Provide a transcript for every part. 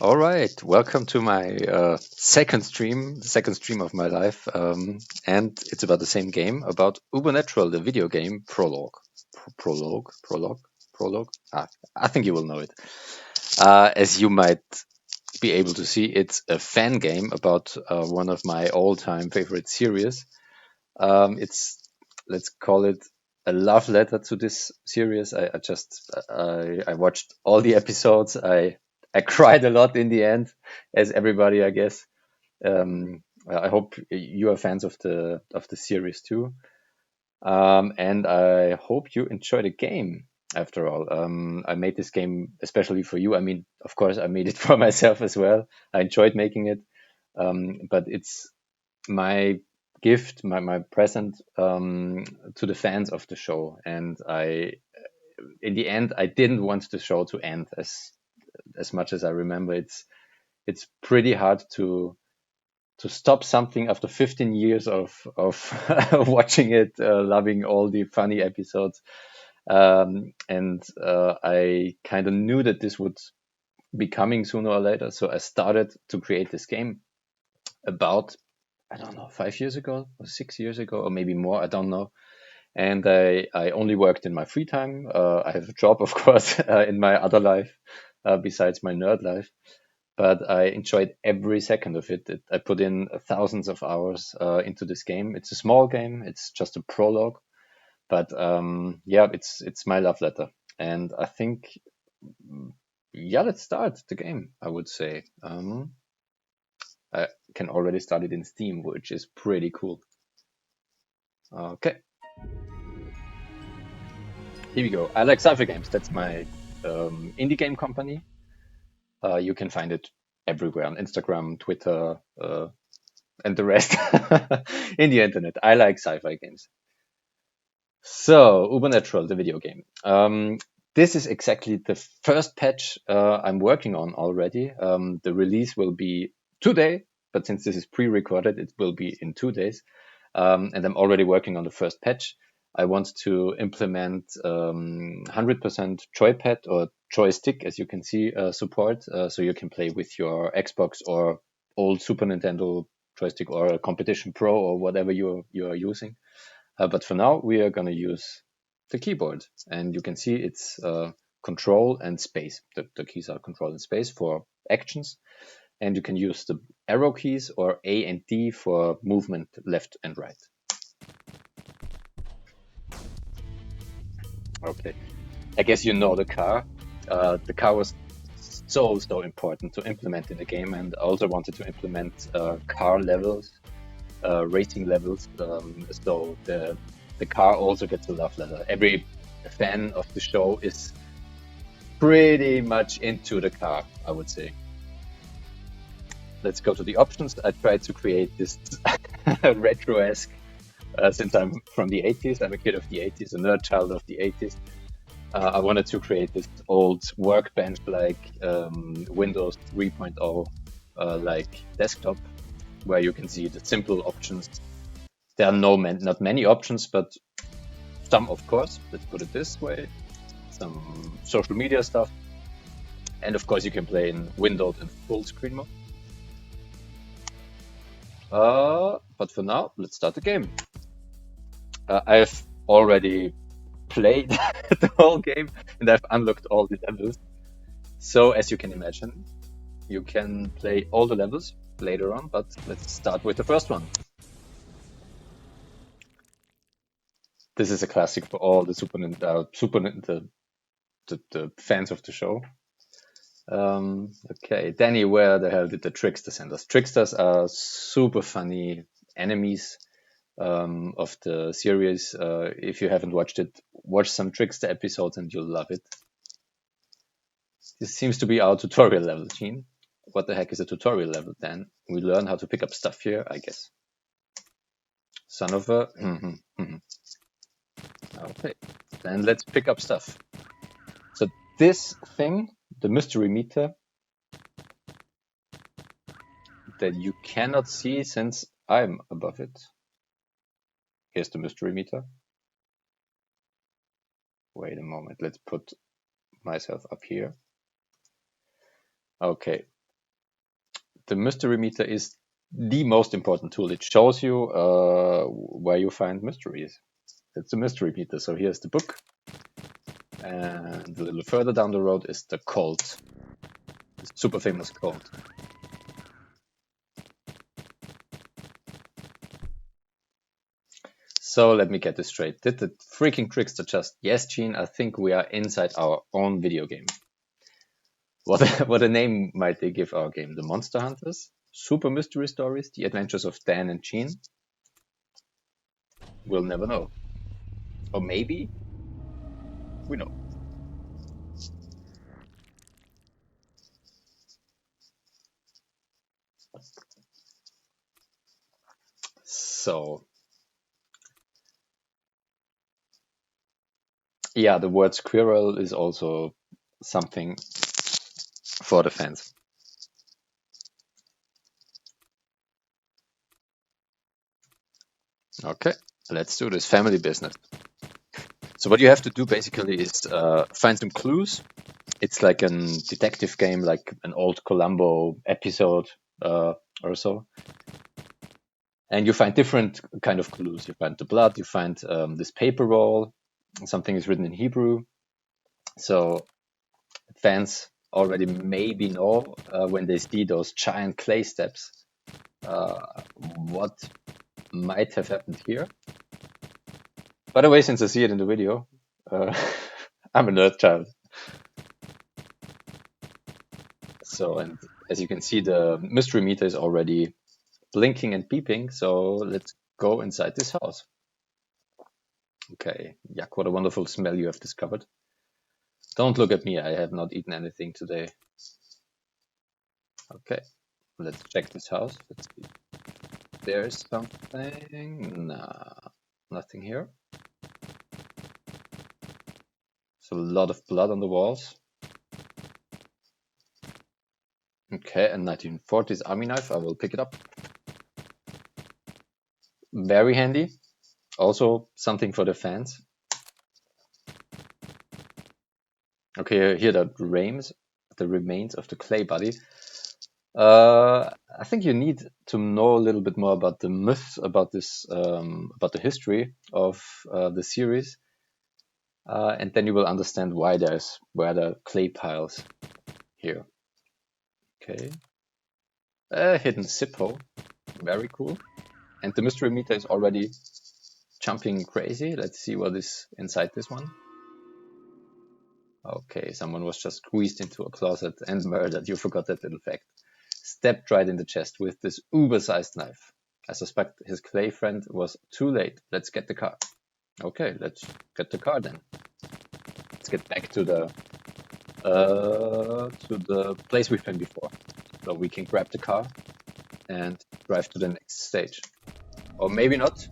All right, welcome to my second stream, the second stream of my life, and it's about the same game, about Uebernatural, the video game prologue. Prologue. I think you will know it. As you might be able to see, it's a fan game about one of my all-time favorite series. It's let's call it a love letter to this series. I watched all the episodes. I cried a lot in the end, as everybody, I guess. I hope you are fans of the series too, and I hope you enjoy the game. After all, I made this game especially for you. I mean, of course, I made it for myself as well. I enjoyed making it, but it's my gift, my present to the fans of the show. And in the end, I didn't want the show to end as much as I remember. It's pretty hard to stop something after 15 years of watching it, loving all the funny episodes. And I kind of knew that this would be coming sooner or later. So I started to create this game about, I don't know, 5 years ago or 6 years ago, or maybe more. I don't know. And I only worked in my free time. I have a job, of course, in my other life, besides my nerd life. But I enjoyed every second of it. I put in thousands of hours into this game. It's a small game. It's just a prologue, but yeah, it's my love letter. And I think, yeah, let's start the game. I would say I can already start it in Steam, which is pretty cool. Okay, here we go. I like sci-fi games. That's my indie game company. You can find it everywhere on Instagram, Twitter, and the rest in the internet. I like sci-fi games. So, Uebernatural, the video game. This is exactly the first patch I'm working on already. The release will be today, but since this is pre-recorded, it will be in 2 days. And I'm already working on the first patch. I want to implement 100% joypad or joystick, as you can see, support, so you can play with your Xbox or old Super Nintendo joystick or a Competition Pro or whatever you are using. But for now, we are going to use the keyboard, and you can see it's control and space. The keys are control and space for actions, and you can use the arrow keys or A and D for movement left and right. Okay, I guess you know the car. The car was so important to implement in the game, and I also wanted to implement car levels, racing levels, so the car also gets a love letter. Every fan of the show is pretty much into the car, I would say. Let's go to the options. I tried to create this retro-esque, since I'm from the 80s. I'm a kid of the 80s, a nerd child of the 80s. I wanted to create this old workbench like Windows 3.0 like desktop, where you can see the simple options. There are not many options, but some, of course. Let's put it this way. Some social media stuff. And of course, you can play in windowed and full screen mode. But for now, let's start the game. I've already played the whole game and I've unlocked all the levels. So, as you can imagine, you can play all the levels later on, but let's start with the first one. This is a classic for all the the fans of the show. Okay, Danny, where the hell did the trickster send us? Tricksters are super funny enemies of the series. If you haven't watched it, watch some trickster episodes and you'll love it. This seems to be our tutorial level, Gene. What the heck is a tutorial level then? We learn how to pick up stuff here, I guess. Son of a... Okay, then let's pick up stuff. So this thing, the mystery meter, that you cannot see since I'm above it. Here's the mystery meter. Wait a moment, let's put myself up here. Okay, the mystery meter is the most important tool. It shows you where you find mysteries. It's a mystery meter. So here's the book. And a little further down the road is the cult. The super famous cult. So let me get this straight. Did the freaking trickster just yes, Gene? I think we are inside our own video game. What a name might they give our game? The Monster Hunters? Super Mystery Stories? The Adventures of Dan and Gene? We'll never know. Or maybe we know. So, yeah, the word squirrel is also something for the fans. Okay, let's do this. Family business. So what you have to do basically is find some clues. It's like a detective game, like an old Columbo episode or so. And you find different kind of clues. You find the blood, you find this paper roll, something is written in Hebrew. So fans already maybe know when they see those giant clay steps what might have happened here. By the way, since I see it in the video, I'm a nerd child. So, and as you can see, the mystery meter is already blinking and beeping. So let's go inside this house. Okay, yuck, what a wonderful smell you have discovered. Don't look at me, I have not eaten anything today. Okay, let's check this house. Let's see. There's something. Nah, nothing here. So a lot of blood on the walls. Okay, a 1940s army knife. I will pick it up. Very handy. Also something for the fans. Okay, here the remains of the clay body. I think you need to know a little bit more about the myth about this, about the history of the series, and then you will understand why where the clay piles here. Okay, a hidden zip hole, very cool, and the mystery meter is already jumping crazy. Let's see what is inside this one. Okay, someone was just squeezed into a closet and murdered. You forgot that little fact. Stabbed right in the chest with this uber-sized knife. I suspect his clay friend was too late. Let's get the car. Okay, let's get the car then. Let's get back to the place we've been before. So we can grab the car and drive to the next stage. Or maybe not.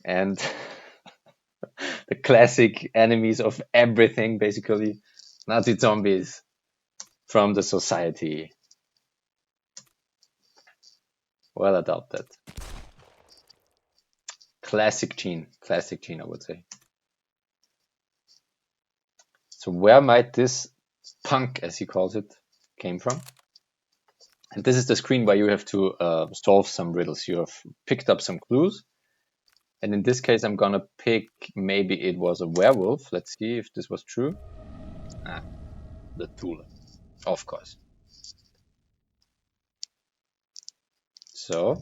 And the classic enemies of everything, basically. Nazi zombies from the society. Well adopted. Classic Gene, I would say. So where might this punk, as he calls it, came from? And this is the screen where you have to solve some riddles. You have picked up some clues. And in this case, I'm gonna pick, maybe it was a werewolf. Let's see if this was true. Ah, the tool, of course. So,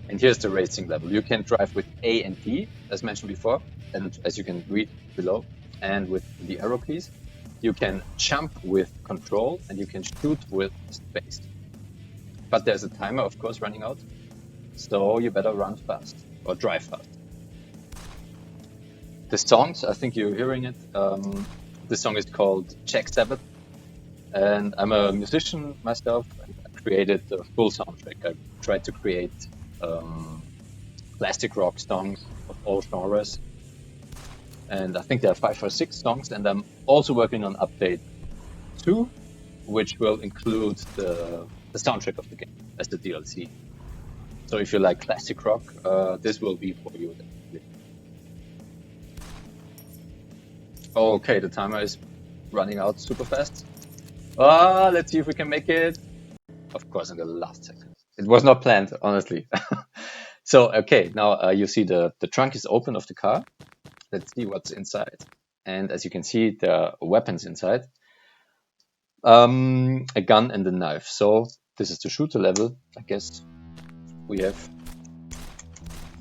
and here's the racing level. You can drive with A and D, as mentioned before, and as you can read below, and with the arrow keys. You can jump with control, and you can shoot with space. But there's a timer, of course, running out. So you better run fast, or drive fast. The songs, I think you're hearing it. This song is called Jack Sabbath, and I'm a musician myself. I created the full soundtrack. I tried to create classic rock songs of all genres, and I think there are 5 or 6 songs. And I'm also working on update 2, which will include the soundtrack of the game as the DLC. So if you like classic rock, this will be for you. Okay, the timer is running out super fast. Ah, let's see if we can make it. Of course, in the last second. It was not planned, honestly. So, okay, now you see the trunk is open of the car. Let's see what's inside. And as you can see, there are weapons inside. A gun and a knife. So this is the shooter level. I guess we have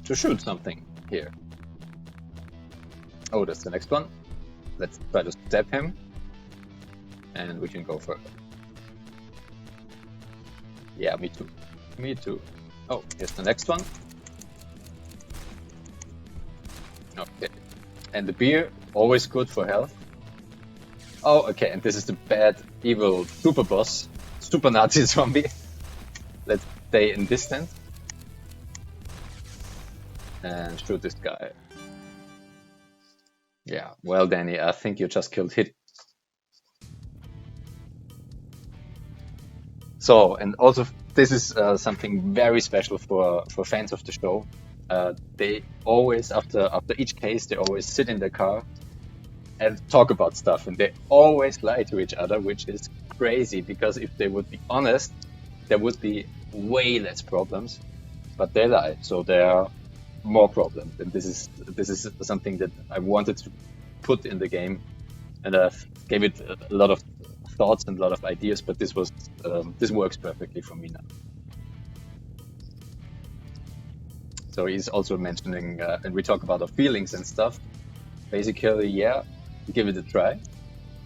to shoot something here. Oh, that's the next one. Let's try to stab him. And we can go further. Yeah, me too. Me too. Oh, here's the next one. Okay. And the beer, always good for health. Oh, okay, and this is the bad, evil super boss, super Nazi zombie. Let's stay in distance and shoot this guy. Yeah, well, Danny, I think you just killed Hit. So, and also this is something very special for fans of the show. They always, after each case, they always sit in their car and talk about stuff, and they always lie to each other, which is crazy because if they would be honest, there would be way less problems, but they lie, so there are more problems. And this is something that I wanted to put in the game, and I gave it a lot of thoughts and a lot of ideas, but this works perfectly for me now. So he's also mentioning, and we talk about our feelings and stuff. Basically, yeah, give it a try.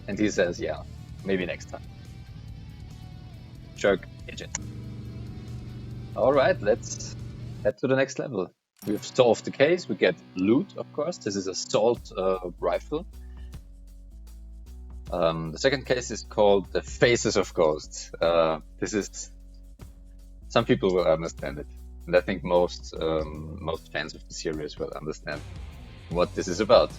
And he says, yeah, maybe next time. Jerk agent. All right, let's head to the next level. We've solved the case. We get loot, of course. This is a assault rifle. The second case is called The Faces of Ghosts. This is, some people will understand it, and I think most fans of the series will understand what this is about.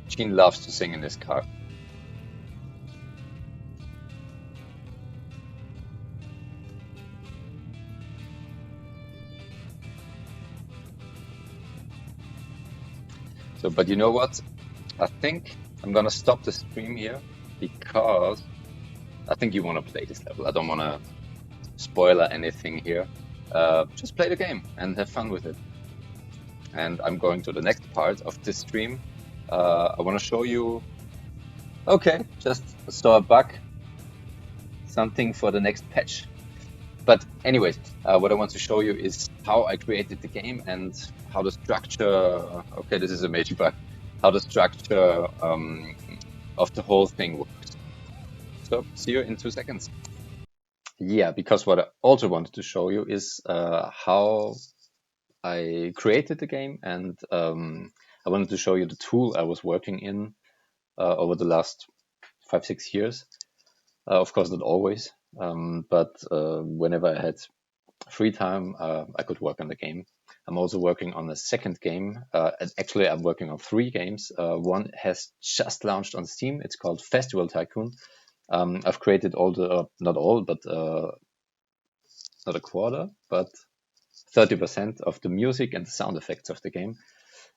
Gene loves to sing in his car. So, but you know what? I think I'm gonna stop the stream here because I think you want to play this level. I don't want to spoiler anything here. Just play the game and have fun with it. And I'm going to the next part of this stream. I want to show you. Okay, just saw a bug. Something for the next patch. But anyways, what I want to show you is how I created the game and how the structure. Okay, this is a major bug. How the structure of the whole thing works. So see you in 2 seconds. Yeah, because what I also wanted to show you is how I created the game, and I wanted to show you the tool I was working in over the last 5-6 years. Of course, not always, but whenever I had free time, I could work on the game. I'm also working on a second game. Actually, I'm working on 3 games. One has just launched on Steam. It's called Festival Tycoon. I've created all the, not all, but not a quarter, but 30% of the music and the sound effects of the game.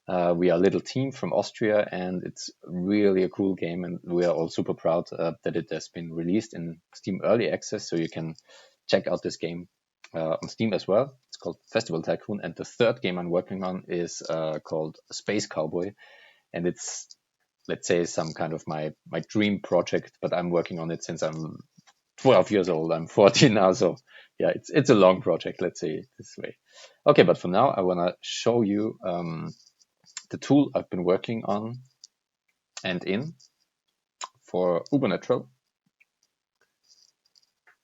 We are a little team from Austria, and it's really a cool game, and we are all super proud that it has been released in Steam Early Access, so you can check out this game on Steam as well. It's called Festival Tycoon, and the third game I'm working on is called Space Cowboy, and it's, let's say, some kind of my dream project, but I'm working on it since I'm 12 years old. I'm 14 now, so yeah, it's a long project, let's say it this way. Okay, but for now, I want to show you the tool I've been working on and in for Uebernatural.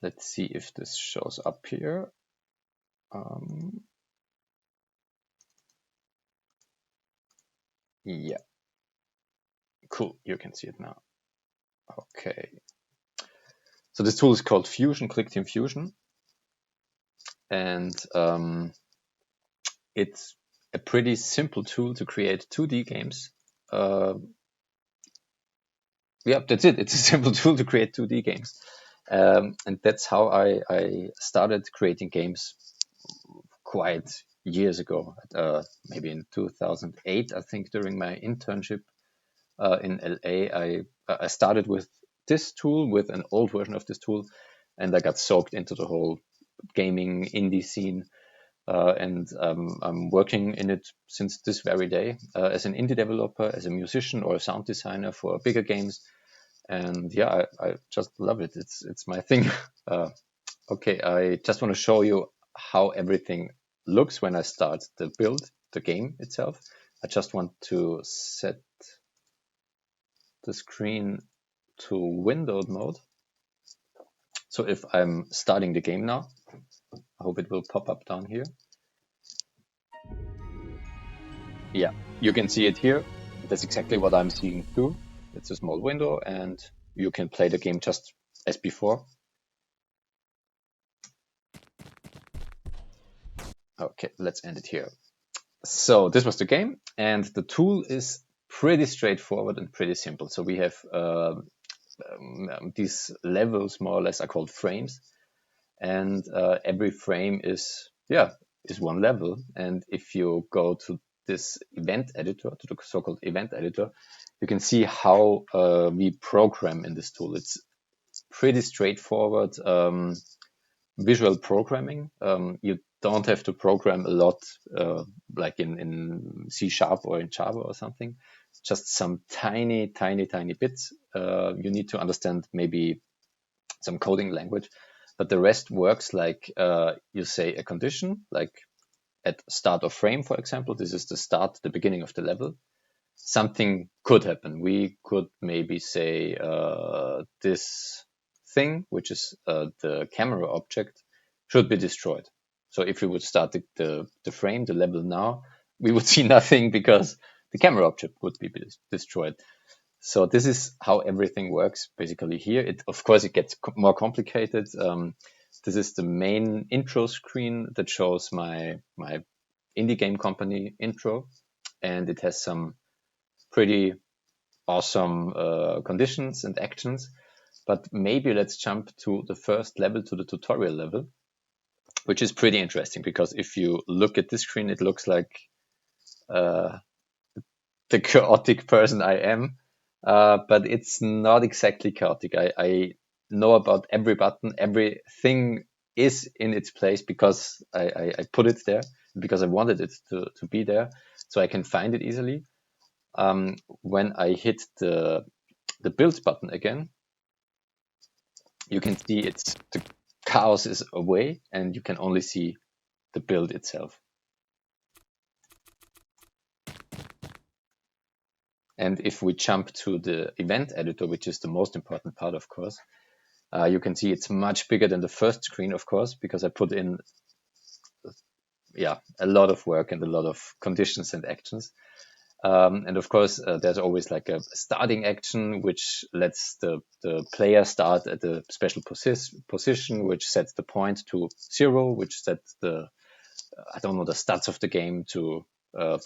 Let's see if this shows up here. Yeah, cool, you can see it now. Okay, so this tool is called Fusion, ClickTeam Fusion, and it's a pretty simple tool to create 2D games. Yeah, that's it. It's a simple tool to create 2D games. And that's how I started creating games quite years ago, maybe in 2008, I think, during my internship in LA. I started with this tool, with an old version of this tool, and I got soaked into the whole gaming indie scene. And I'm working in it since this very day as an indie developer, as a musician or a sound designer for bigger games. And yeah, I just love it. It's my thing. Okay, I just want to show you how everything looks when I start the game itself. I just want to set the screen to windowed mode. So if I'm starting the game now, I hope it will pop up down here. Yeah, you can see it here. That's exactly what I'm seeing too. It's a small window and you can play the game just as before. Okay, let's end it here. So this was the game, and the tool is pretty straightforward and pretty simple. So we have these levels, more or less, are called frames, and every frame is one level. And if you go to this event editor, to the so-called event editor, you can see how we program in this tool. It's pretty straightforward visual programming. You don't have to program a lot like in C# or in Java or something. Just some tiny bits. You need to understand maybe some coding language, but the rest works like you say a condition, like at start of frame, for example. This is the beginning of the level. Something could happen. We could maybe say this thing, which is the camera object, should be destroyed. So if we would start the frame, the level now, we would see nothing because the camera object would be destroyed. So this is how everything works basically here. Of course, it gets more complicated. This is the main intro screen that shows my indie game company intro, and it has some pretty awesome conditions and actions. But maybe let's jump to the first level, to the tutorial level, which is pretty interesting because if you look at this screen, it looks like the chaotic person I am. But it's not exactly chaotic. I know about every button, everything is in its place because I put it there, because I wanted it to be there, so I can find it easily. When I hit the build button again, you can see the chaos is away and you can only see the build itself. And if we jump to the event editor, which is the most important part, of course, you can see it's much bigger than the first screen, of course, because I put in a lot of work and a lot of conditions and actions. And of course, there's always like a starting action, which lets the player start at a special position, which sets the point to 0, which sets the stats of the game to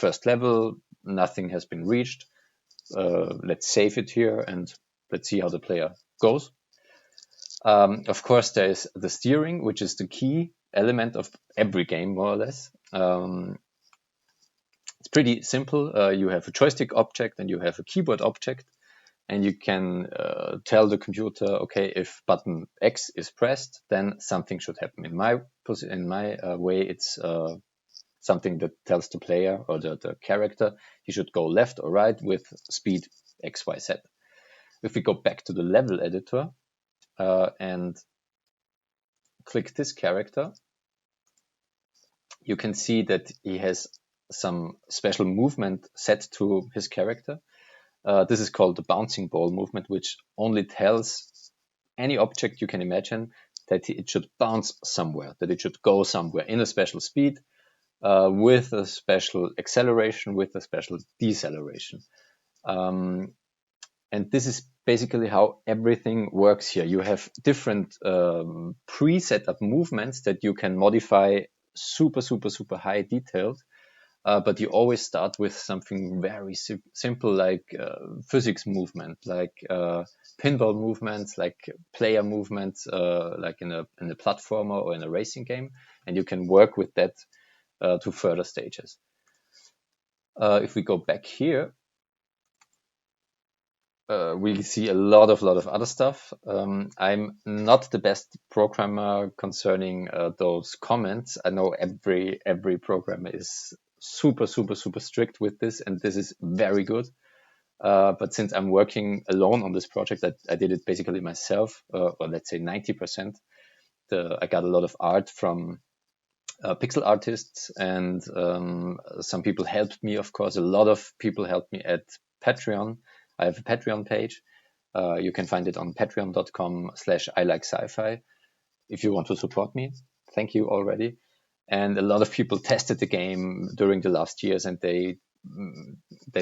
first level. Nothing has been reached. Let's save it here and let's see how the player goes. Of course, there is the steering, which is the key element of every game, more or less. It's pretty simple. You have a joystick object and you have a keyboard object, and you can tell the computer, okay, if button X is pressed, then something should happen. In my way, it's something that tells the player or the character he should go left or right with speed X, Y, Z. If we go back to the level editor and click this character, you can see that he has some special movement set to his character. This is called the bouncing ball movement, which only tells any object you can imagine that it should bounce somewhere, that it should go somewhere in a special speed, with a special acceleration, with a special deceleration. And this is basically how everything works here. You have different pre-set up movements that you can modify super high detailed. but you always start with something very simple, like physics movement, like pinball movements, like player movements, like in a platformer or in a racing game, and you can work with that to further stages. If we go back here, we see a lot of other stuff. I'm not the best programmer concerning those comments. I know every programmer is super strict with this, and this is very good. But since I'm working alone on this project, I did it basically myself, or let's say 90%. I got a lot of art from pixel artists, and some people helped me, of course. A lot of people helped me at Patreon. I have a Patreon page. You can find it on patreon.com/ILIKESCIFI if you want to support me. Thank you already. And a lot of people tested the game during the last years, and they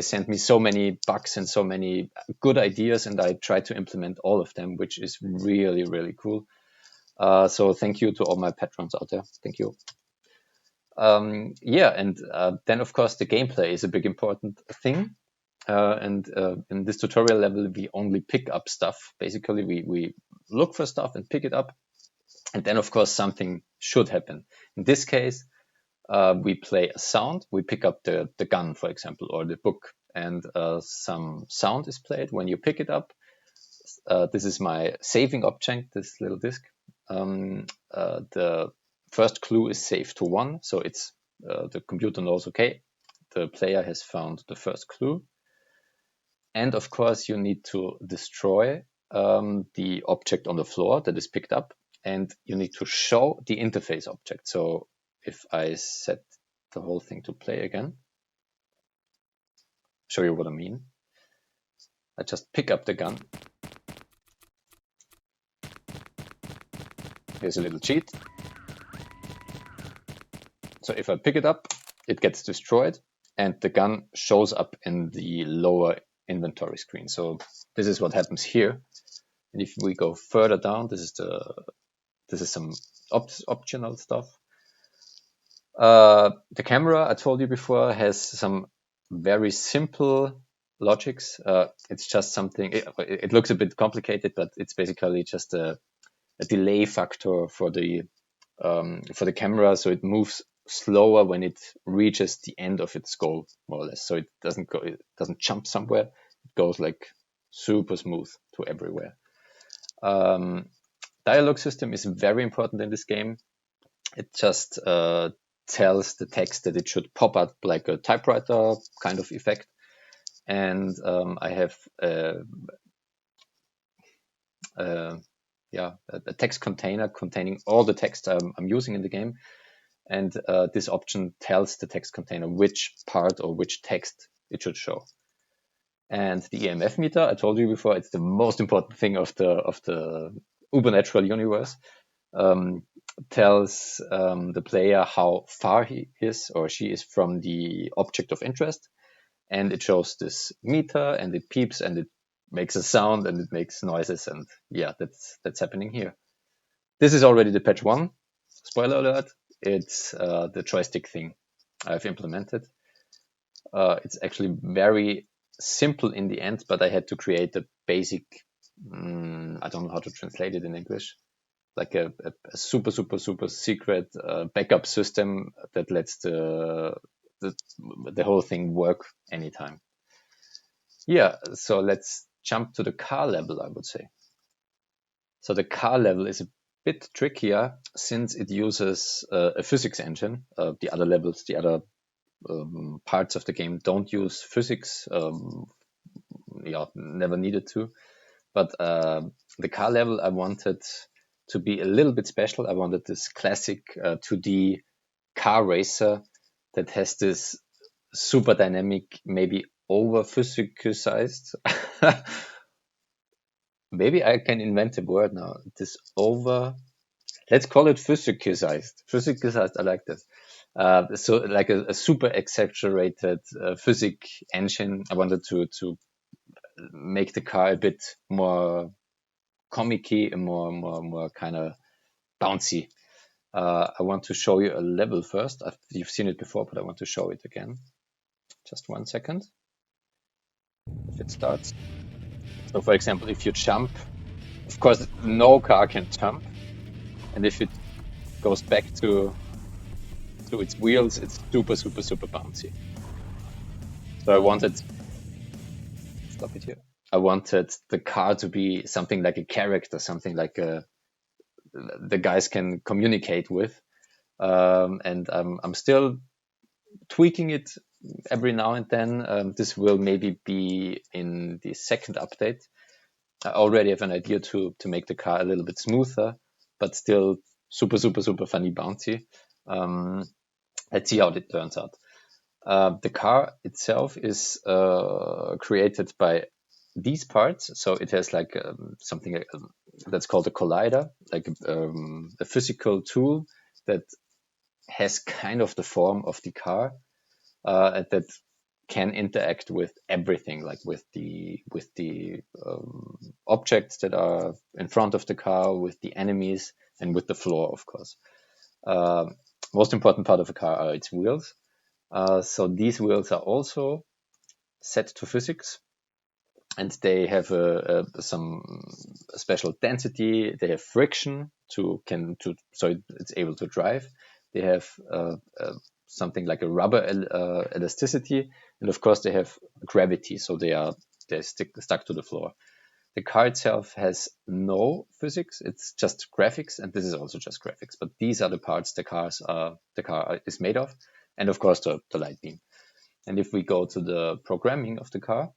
sent me so many bugs and so many good ideas, and I tried to implement all of them, which is really cool. So thank you to all my patrons out there. Thank you. Yeah, and then of course the gameplay is a big important thing. And in this tutorial level, we only pick up stuff. Basically, we look for stuff and pick it up. And then, of course, something should happen. In this case, we play a sound. We pick up the gun, for example, or the book. And some sound is played when you pick it up. This is my saving object, this little disc. The first clue is saved to 1. So it's the computer knows, okay, the player has found the first clue. And of course, you need to destroy the object on the floor that is picked up, and you need to show the interface object. So if I set the whole thing to play again, show you what I mean. I just pick up the gun. Here's a little cheat. So if I pick it up, it gets destroyed, and the gun shows up in the lower inventory screen. So this is what happens here. And if we go further down, this is some optional stuff. The camera, I told you before, has some very simple logics. It's just something, it looks a bit complicated, but it's basically just a delay factor for the camera, so it moves slower when it reaches the end of its goal, more or less. So it doesn't jump somewhere. It goes like super smooth to everywhere. Dialogue system is very important in this game. It just tells the text that it should pop up like a typewriter kind of effect. And I have a text container containing all the text I'm using in the game. And this option tells the text container which part or which text it should show. And the Emf meter, I told you before, it's the most important thing of the Uebernatural universe. Tells the player how far he is or she is from the object of interest. And it shows this meter, and it peeps, and it makes a sound, and it makes noises. And yeah, that's happening here. This is already the patch 1. Spoiler alert. It's the joystick thing I've implemented. It's actually very simple in the end, but I had to create a basic, I don't know how to translate it in English, like a super secret backup system that lets the whole thing work anytime. Yeah, so let's jump to the car level, I would say. So the car level is a bit trickier since it uses a physics engine. The other levels, the other parts of the game don't use physics. Never needed to. But the car level I wanted to be a little bit special. I wanted this classic 2D car racer that has this super dynamic, maybe over physicized. Maybe I can invent a word now. This over, let's call it physicized. Physicized, I like this. So like a super exaggerated physic engine. I wanted to make the car a bit more comic-y and more kind of bouncy. I want to show you a level first. You've seen it before, but I want to show it again. Just 1 second. If it starts. So for example, if you jump, of course, no car can jump. And if it goes back to its wheels, it's super, super, super bouncy. So I wanted, stop it here. I wanted the car to be something like a character, something like the guys can communicate with. And I'm still tweaking it every now and then. This will maybe be in the second update. I already have an idea to make the car a little bit smoother, but still super, super, super funny bouncy. Let's see how it turns out. The car itself is created by these parts. So it has like something that's called a collider, like a physical tool that has kind of the form of the car, that can interact with everything, like with the objects that are in front of the car, with the enemies, and with the floor, of course. Most important part of a car are its wheels. So these wheels are also set to physics, and they have some special density. They have friction so it's able to drive. They have something like a rubber elasticity, and of course they have gravity, so they're stuck to the floor. The car itself has no physics; it's just graphics, and this is also just graphics. But these are the parts the car is made of, and of course the light beam. And if we go to the programming of the car,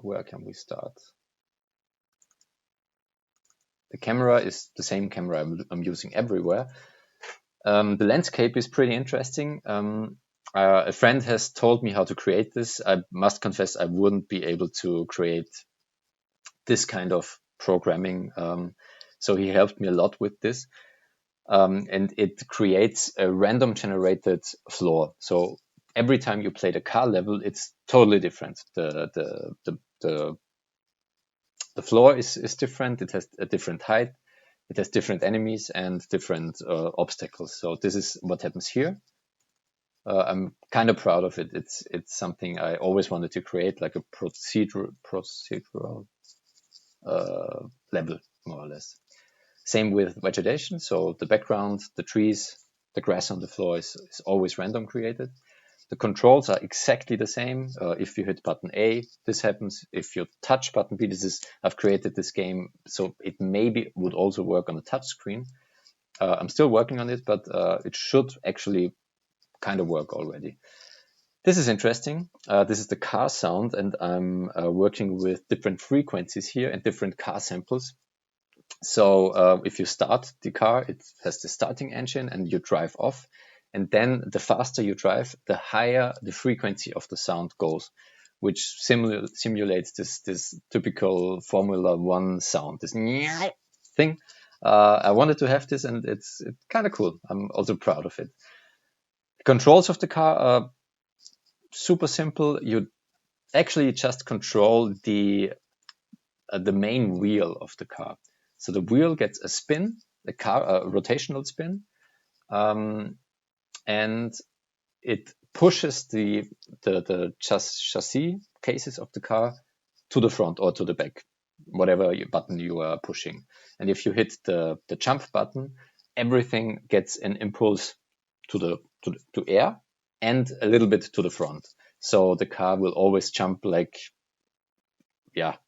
where can we start? The camera is the same camera I'm using everywhere. The landscape is pretty interesting. A friend has told me how to create this. I must confess I wouldn't be able to create this kind of programming. So he helped me a lot with this. And it creates a random generated floor. So every time you play the car level, it's totally different. The floor is different. It has a different height. It has different enemies and different obstacles. So this is what happens here. I'm kind of proud of it. It's something I always wanted to create, like a procedural level, more or less. Same with vegetation. So the background, the trees, the grass on the floor is always random created. The controls are exactly the same. If you hit button A, this happens. If you touch button B, I've created this game, so it maybe would also work on a touch screen. I'm still working on it, but it should actually kind of work already. This is interesting. This is the car sound, and I'm working with different frequencies here and different car samples. So if you start the car, it has the starting engine and you drive off. And then the faster you drive, the higher the frequency of the sound goes, which simulates this typical Formula One sound, this thing. I wanted to have this, and it's kind of cool. I'm also proud of it. The controls of the car are super simple. You actually just control the main wheel of the car. So the wheel gets a spin, a rotational spin, and it pushes the chassis cases of the car to the front or to the back, whatever button you are pushing. And if you hit the jump button, everything gets an impulse to air and a little bit to the front. So the car will always jump like a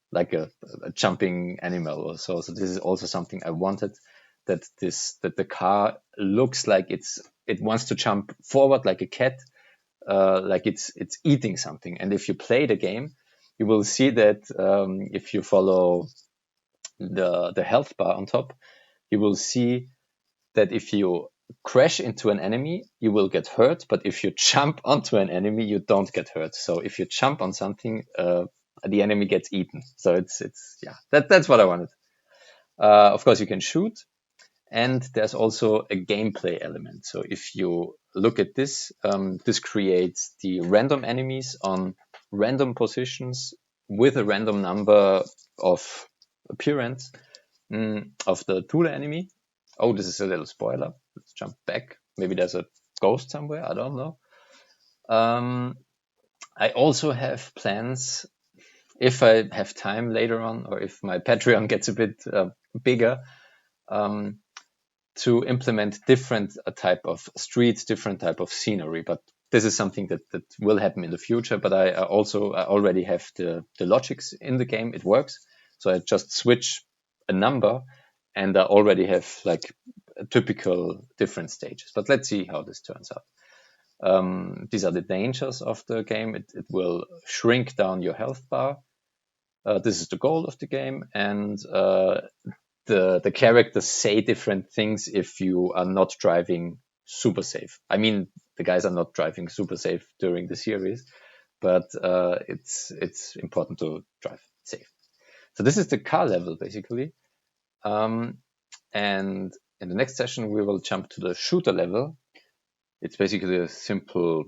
jumping animal. So this is also something I wanted, that the car looks like it wants to jump forward like a cat, like it's eating something. And if you play the game, you will see that if you follow the health bar on top, you will see that if you crash into an enemy, you will get hurt. But if you jump onto an enemy, you don't get hurt. So if you jump on something, the enemy gets eaten. So that's what I wanted. Of course, you can shoot, and there's also a gameplay element. So if you look at this, this creates the random enemies on random positions with a random number of appearance of the tool enemy. Oh, this is a little spoiler. Let's jump back. Maybe there's a ghost somewhere. I don't know. I also have plans, if I have time later on, or if my Patreon gets a bit bigger, to implement different type of streets, different type of scenery. But this is something that will happen in the future. But I already have the logics in the game. It works. So I just switch a number and I already have like a typical different stages. But let's see how this turns out. These are the dangers of the game. It will shrink down your health bar. This is the goal of the game, and the characters say different things if you are not driving super safe. I mean, the guys are not driving super safe during the series, but it's important to drive safe. So this is the car level basically, and in the next session we will jump to the shooter level. It's basically a simple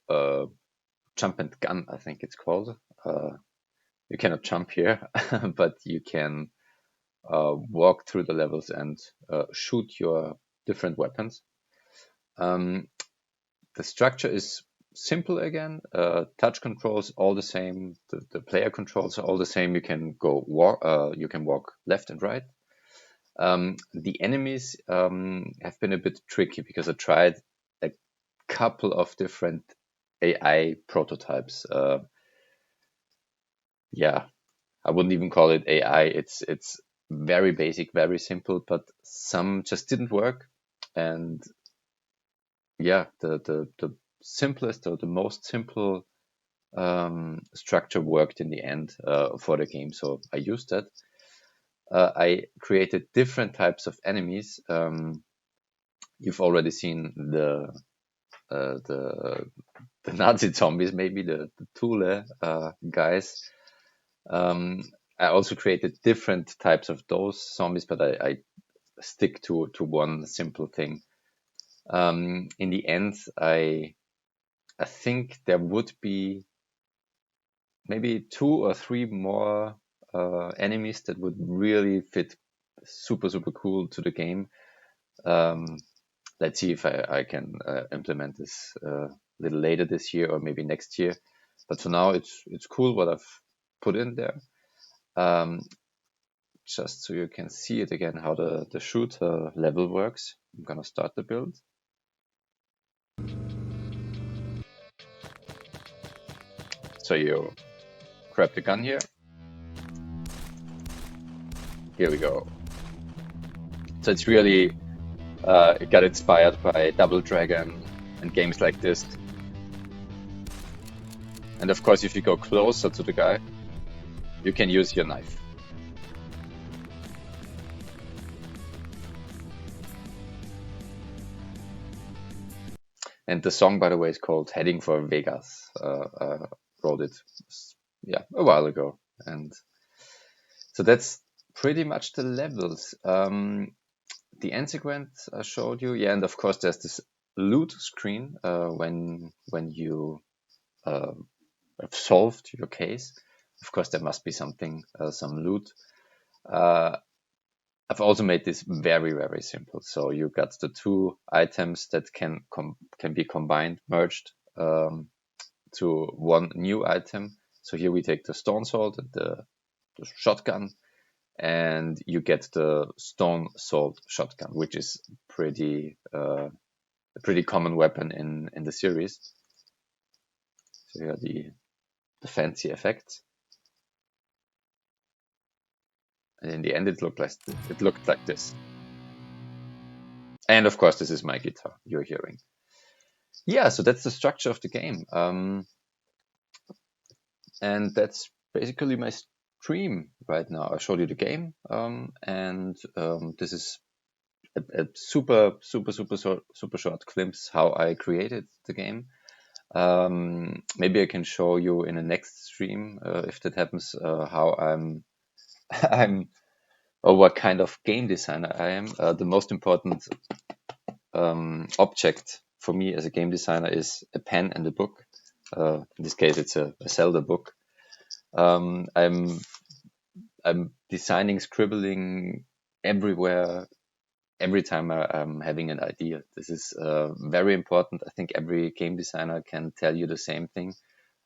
jump and gun, I think it's called. You cannot jump here, but you can walk through the levels and shoot your different weapons. The structure is simple again. Touch controls all the same. The player controls are all the same. You can you can walk left and right. The enemies have been a bit tricky because I tried a couple of different AI prototypes. Yeah, I wouldn't even call it AI. It's very basic, very simple, but some just didn't work. And yeah, the simplest or the most simple structure worked in the end for the game. So I used that. I created different types of enemies. You've already seen the Nazi zombies, maybe the Thule guys. I also created different types of those zombies, but I stick to one simple thing. In the end, I think there would be maybe 2 or 3 more enemies that would really fit super cool to the game. Let's see if I can implement this a little later this year or maybe next year. But for now, it's cool what I've put in there. Just so you can see it again, how the shooter level works. I'm gonna start the build. So you grab the gun here. Here we go. So it's really, it got inspired by Double Dragon and games like this. And of course, if you go closer to the guy, you can use your knife. And the song, by the way, is called Heading for Vegas. I wrote it, a while ago. And so that's pretty much the levels. The end sequence I showed you. Yeah, and of course there's this loot screen when you have solved your case. Of course there must be something, some loot. I've also made this very simple. So you got the 2 items that can be combined, merged to one new item. So here we take the stone sword and the shotgun, and you get the stone sword shotgun, which is a pretty common weapon in the series. So here are the fancy effects. And in the end, it looked like this. And of course, this is my guitar you're hearing. Yeah, so that's the structure of the game. And that's basically my stream right now. I showed you the game, and this is a super short glimpse how I created the game. Maybe I can show you in the next stream, if that happens, how I'm or what kind of game designer I am. The most important object for me as a game designer is a pen and a book. In this case, it's a Zelda book. I'm designing, scribbling everywhere every time I'm having an idea. This is very important. I think every game designer can tell you the same thing.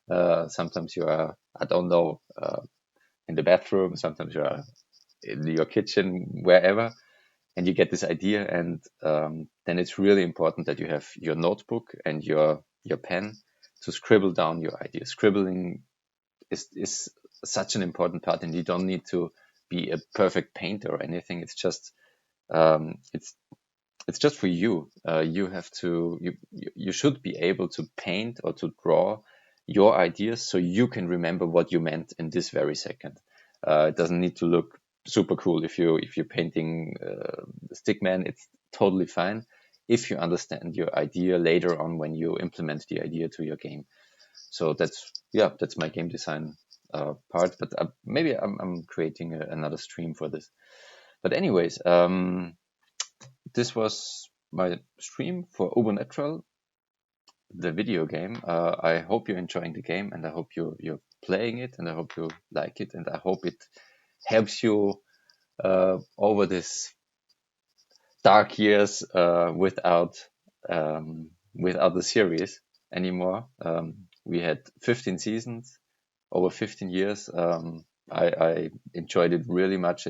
Sometimes you are, I don't know, in the bathroom, sometimes you are in your kitchen, wherever, and you get this idea, and then it's really important that you have your notebook and your pen to scribble down your idea. Scribbling is such an important part, and you don't need to be a perfect painter or anything. It's just it's just for you. You have to you should be able to paint or to draw your ideas so you can remember what you meant in this very second. It doesn't need to look super cool if you're painting Stickman. It's totally fine if you understand your idea later on when you implement the idea to your game. So that's my game design part. But maybe I'm creating another stream for this. But anyways, this was my stream for Uebernatural, the video game. I hope you're enjoying the game, and I hope you're playing it, and I hope you like it, and I hope it helps you over this dark years without the series anymore. We had 15 seasons over 15 years. I enjoyed it really much.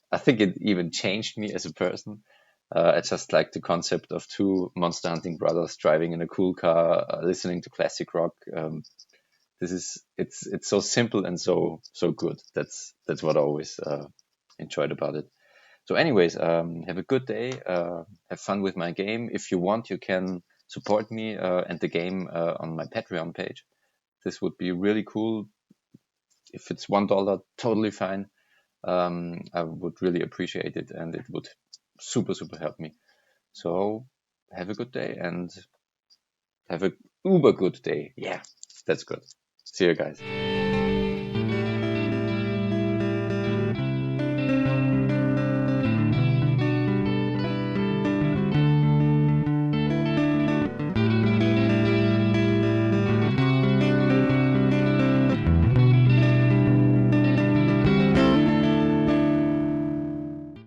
I think it even changed me as a person. I just like the concept of two monster hunting brothers driving in a cool car, listening to classic rock. It's so simple and so good. That's what I always enjoyed about it. So, anyways, have a good day. Have fun with my game. If you want, you can support me and the game on my Patreon page. This would be really cool. If it's $1, totally fine. I would really appreciate it, and it would super help me. So have a good day, and have a uber good day. Yeah, that's good. See you guys.